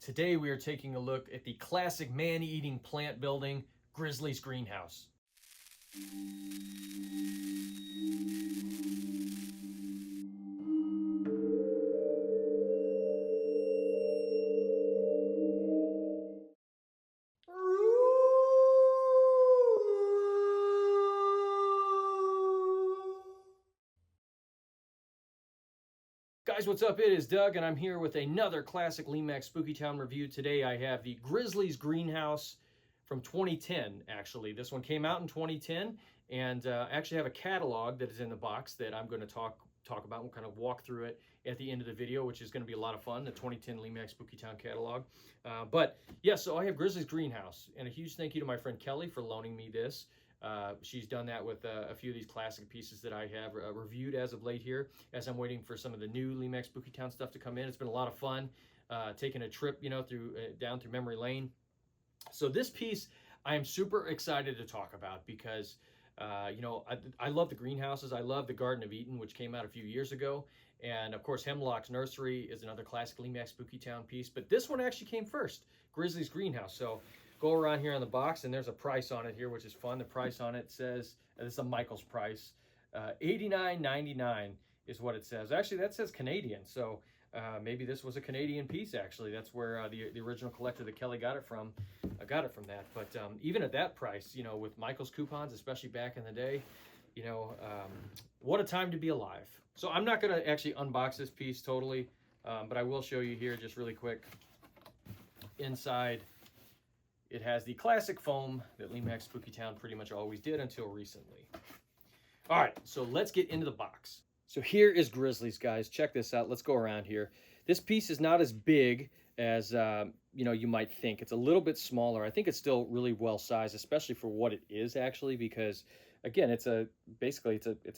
Today we are taking a look at the classic man-eating plant building, Grisley's greenhouse. Guys, what's up? It is Doug, and I'm here with another classic Lemax Spooky Town review. Today I have the Grisley's greenhouse from 2010, actually. This one came out in 2010, and I actually have a catalog that is in the box that I'm going to talk about. We'll kind of walk through it at the end of the video, which is going to be a lot of fun, the 2010 Lemax Spooky Town catalog. But yeah, so I have Grisley's greenhouse, and a huge thank you to my friend Kelly for loaning me this. She's done that with a few of these classic pieces that I have reviewed as of late here, as I'm waiting for some of the new Lemax Spooky Town stuff to come in. It's been a lot of fun taking a trip, through down through memory lane. So this piece I am super excited to talk about because I love the greenhouses. I love the Garden of Eden, which came out a few years ago, and of course Hemlock's Nursery is another classic Lemax Spooky Town piece, but this one actually came first, Grisley's greenhouse. So go around here on the box, and there's a price on it here, which is fun. The price on it says, this is a Michael's price, $89.99 is what it says. Actually, that says Canadian, so maybe this was a Canadian piece, actually. That's where the original collector that Kelly got it from that. But even at that price, with Michael's coupons, especially back in the day, what a time to be alive. So I'm not going to actually unbox this piece totally, but I will show you here just really quick. Inside, it has the classic foam that Lemax Spooky Town pretty much always did until recently. All right, so let's get into the box. So here is Grisley's, guys. Check this out. Let's go around here. This piece is not as big as you might think. It's a little bit smaller. I think it's still really well sized, especially for what it is actually, because again, it's a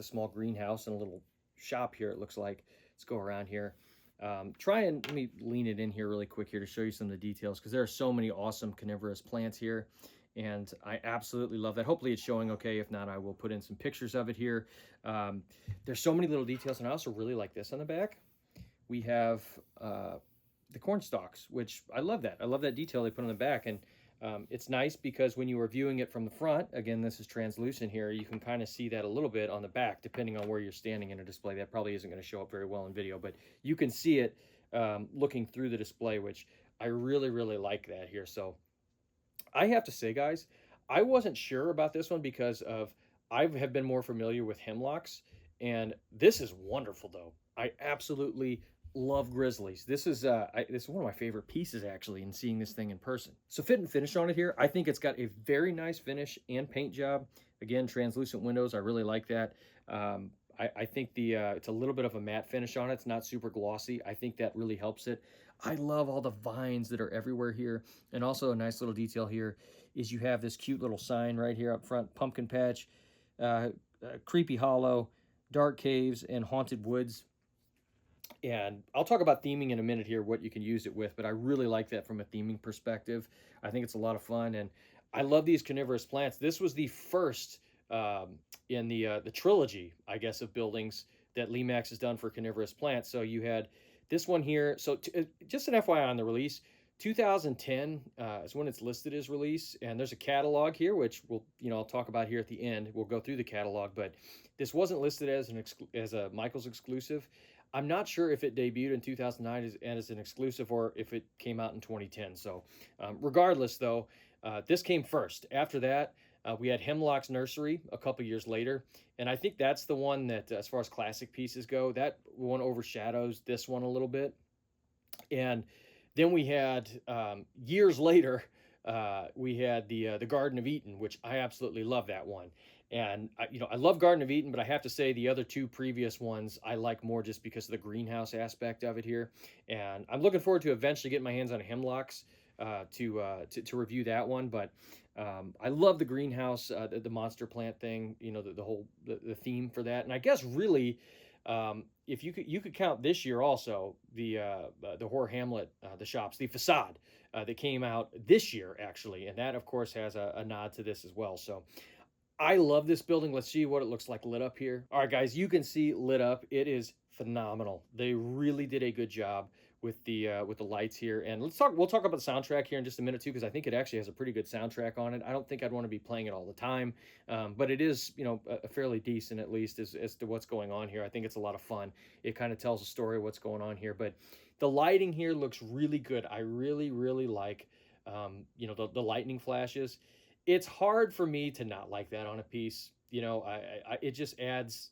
small greenhouse and a little shop here. It looks like. Let's go around here. Let me lean it in here really quick here to show you some of the details, because there are so many awesome carnivorous plants here, and I absolutely love that. Hopefully it's showing okay. If not, I will put in some pictures of it here. There's so many little details, and I also really like this on the back. We have the corn stalks, which I love that. I love that detail they put on the back, and it's nice because when you are viewing it from the front, again, this is translucent here, you can kind of see that a little bit on the back, depending on where you're standing in a display. That probably isn't going to show up very well in video, but you can see it looking through the display, which I really, really like that here. So I have to say, guys, I wasn't sure about this one because I have been more familiar with Hemlocks, and this is wonderful, though. I absolutely love Grisley's. This is one of my favorite pieces, actually, in seeing this thing in person. So fit and finish on it here, I think it's got a very nice finish and paint job. Again, translucent windows, I really like that. I think it's a little bit of a matte finish on it. It's not super glossy. I think that really helps it. I love all the vines that are everywhere here. And also a nice little detail here is you have this cute little sign right here up front, Pumpkin Patch, Creepy Hollow, Dark Caves, and Haunted Woods. And I'll talk about theming in a minute here, what you can use it with, but I really like that from a theming perspective. I think it's a lot of fun, and I love these carnivorous plants. This was the first in the trilogy, I guess, of buildings that Lemax has done for carnivorous plants. So you had this one here. So just an FYI on the release, 2010 is when it's listed as release, and there's a catalog here, which I'll talk about here at the end. We'll go through the catalog, but this wasn't listed as a Michael's exclusive. I'm not sure if it debuted in 2009 as an exclusive or if it came out in 2010. So regardless, though, this came first. After that, we had Hemlock's Nursery a couple years later, and I think that's the one that, as far as classic pieces go, that one overshadows this one a little bit. And then we had, years later, we had the Garden of Eden, which I absolutely love that one. And I love Garden of Eden, but I have to say the other two previous ones I like more just because of the greenhouse aspect of it here. And I'm looking forward to eventually getting my hands on Hemlocks to review that one. But I love the greenhouse, the monster plant thing, the whole theme for that. And I guess really, if you could count this year also the Horror Hamlet, the shops, the facade that came out this year actually, and that of course has a nod to this as well. So I love this building. Let's see what it looks like lit up here. All right, guys, you can see lit up. It is phenomenal. They really did a good job with the lights here. And we'll talk about the soundtrack here in just a minute too, because I think it actually has a pretty good soundtrack on it. I don't think I'd want to be playing it all the time, but it is, you know, a fairly decent, at least as to what's going on here. I think it's a lot of fun. It kind of tells a story of what's going on here, but the lighting here looks really good. I really, really like, you know, the lightning flashes. It's hard for me to not like that on a piece. You know, it just adds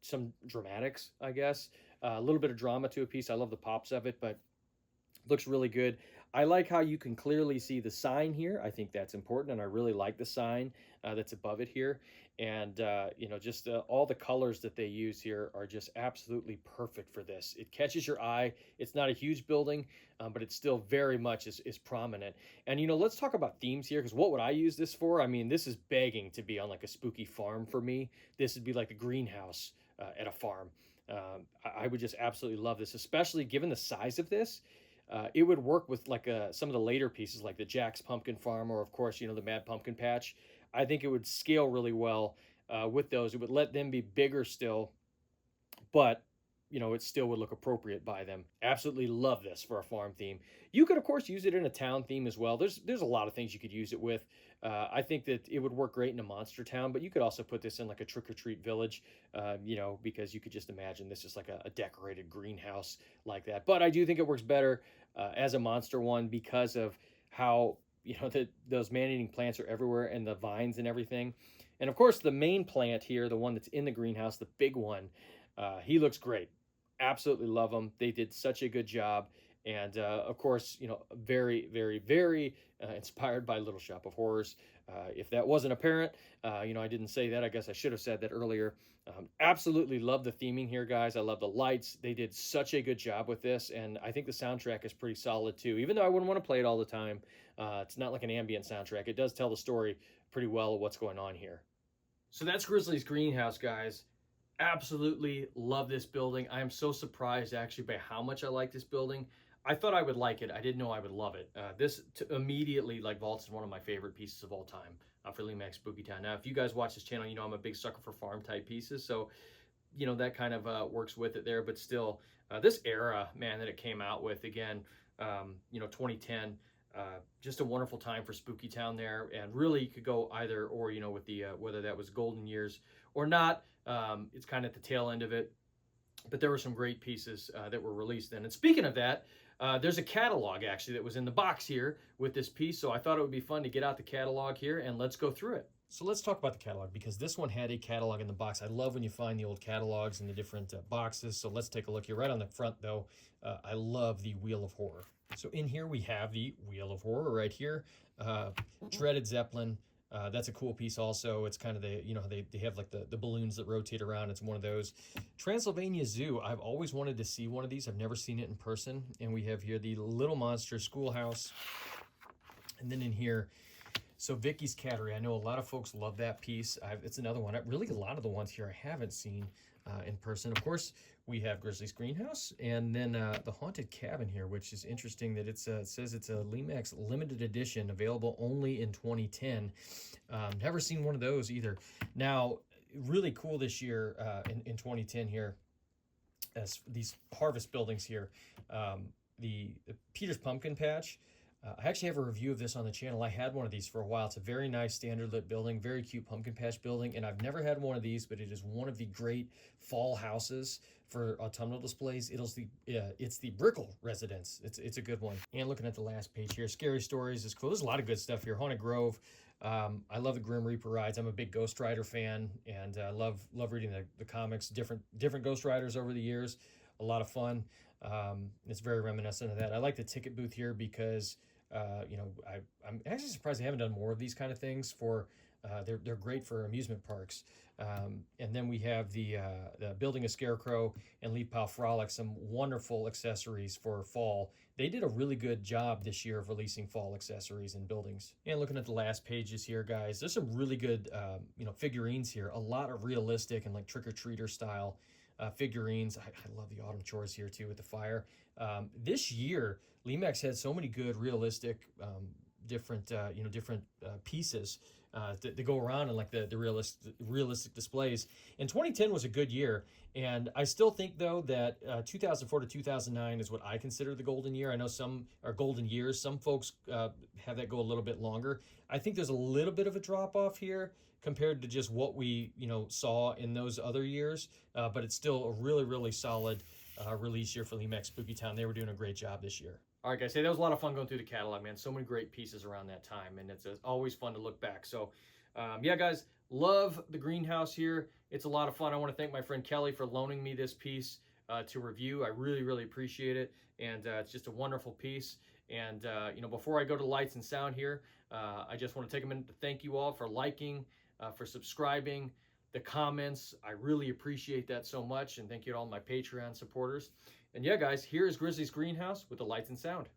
some dramatics, I guess, a little bit of drama to a piece. I love the pops of it, but looks really good. I like how you can clearly see the sign here. I think that's important, and I really like the sign that's above it here. And you know, just all the colors that they use here are just absolutely perfect for this. It catches your eye. It's not a huge building, but it's still very much is prominent. And you know, let's talk about themes here, because what would I use this for? I mean, this is begging to be on like a spooky farm for me. This would be like a greenhouse at a farm. I would just absolutely love this, especially given the size of this. It would work with like some of the later pieces, like the Jack's Pumpkin Farm, or of course, you know, the Mad Pumpkin Patch. I think it would scale really well with those. It would let them be bigger still, but you know, it still would look appropriate by them. Absolutely love this for a farm theme. You could, of course, use it in a town theme as well. There's a lot of things you could use it with. I think that it would work great in a monster town, but you could also put this in like a trick-or-treat village, you know, because you could just imagine this is like a decorated greenhouse like that. But I do think it works better as a monster one because of how, you know, those man-eating plants are everywhere, and the vines and everything. And of course, the main plant here, the one that's in the greenhouse, the big one, he looks great. Absolutely love him. They did such a good job. And of course, you know, very, very, very inspired by Little Shop of Horrors. If that wasn't apparent, you know, I didn't say that. I guess I should have said that earlier. Absolutely love the theming here, guys. I love the lights. They did such a good job with this. And I think the soundtrack is pretty solid too. Even though I wouldn't want to play it all the time, it's not like an ambient soundtrack. It does tell the story pretty well of what's going on here. So that's Grisley's greenhouse, guys. Absolutely love this building. I am so surprised actually by how much I like this building. I thought I would like it. I didn't know I would love it. This immediately like vaults is one of my favorite pieces of all time for Lemax Spooky Town. Now, if you guys watch this channel, you know I'm a big sucker for farm type pieces. So, you know, that kind of works with it there. But still, this era, man, that it came out with, again, you know, 2010, just a wonderful time for Spooky Town there. And really, you could go either or, you know, with the whether that was golden years or not. It's kind of at the tail end of it. But there were some great pieces that were released then. And speaking of that, there's a catalog actually that was in the box here with this piece. So I thought it would be fun to get out the catalog here and let's go through it. So let's talk about the catalog, because this one had a catalog in the box. I love when you find the old catalogs in the different boxes. So let's take a look here. Right on the front though, I love the Wheel of Horror. So in here we have the Wheel of Horror right here. Dreaded Zeppelin. That's a cool piece also. It's kind of the, you know, they have like the balloons that rotate around. It's one of those. Transylvania Zoo. I've always wanted to see one of these. I've never seen it in person. And we have here the Little Monster Schoolhouse. And then in here, so Vicky's Cattery. I know a lot of folks love that piece. It's another one. Really, a lot of the ones here I haven't seen in person. Of course, we have Grisley's Greenhouse, and then the Haunted Cabin here, which is interesting that it says it's a Lemax limited edition, available only in 2010. Never seen one of those either. Now, really cool this year in 2010 here, as these harvest buildings here. The Peter's Pumpkin Patch. I actually have a review of this on the channel. I had one of these for a while. It's a very nice standard lit building, very cute pumpkin patch building, and I've never had one of these, but it is one of the great fall houses for autumnal displays. It's the Brickle residence. It's a good one. And looking at the last page here, Scary Stories is cool. There's a lot of good stuff here. Haunted Grove. I love the Grim Reaper rides. I'm a big Ghost Rider fan, and I love reading the comics, different Ghost Riders over the years. A lot of fun. It's very reminiscent of that. I like the ticket booth here because you know, I'm actually surprised they haven't done more of these kind of things for, they're great for amusement parks. And then we have the Building a Scarecrow and Leaf Pile Frolic, some wonderful accessories for fall. They did a really good job this year of releasing fall accessories and buildings. And looking at the last pages here, guys, there's some really good, you know, figurines here. A lot of realistic and like trick-or-treater style figurines. I love the autumn chores here too with the fire. This year, Lemax had so many good realistic different pieces to go around in like the realistic displays. And 2010 was a good year, and I still think though that 2004 to 2009 is what I consider the golden year. I know some are golden years. Some folks have that go a little bit longer. I think there's a little bit of a drop off here compared to just what we saw in those other years, but it's still a really solid release year for Lemax Spooky Town. They were doing a great job this year. All right, guys, hey, that was a lot of fun going through the catalog, man. So many great pieces around that time, and it's always fun to look back. So, yeah, guys, love the greenhouse here. It's a lot of fun. I want to thank my friend Kelly for loaning me this piece to review. I really appreciate it, and it's just a wonderful piece. And, before I go to lights and sound here, I just want to take a minute to thank you all for liking, for subscribing, the comments. I really appreciate that so much, and thank you to all my Patreon supporters. And yeah, guys, here is Grizzly's greenhouse with the lights and sound.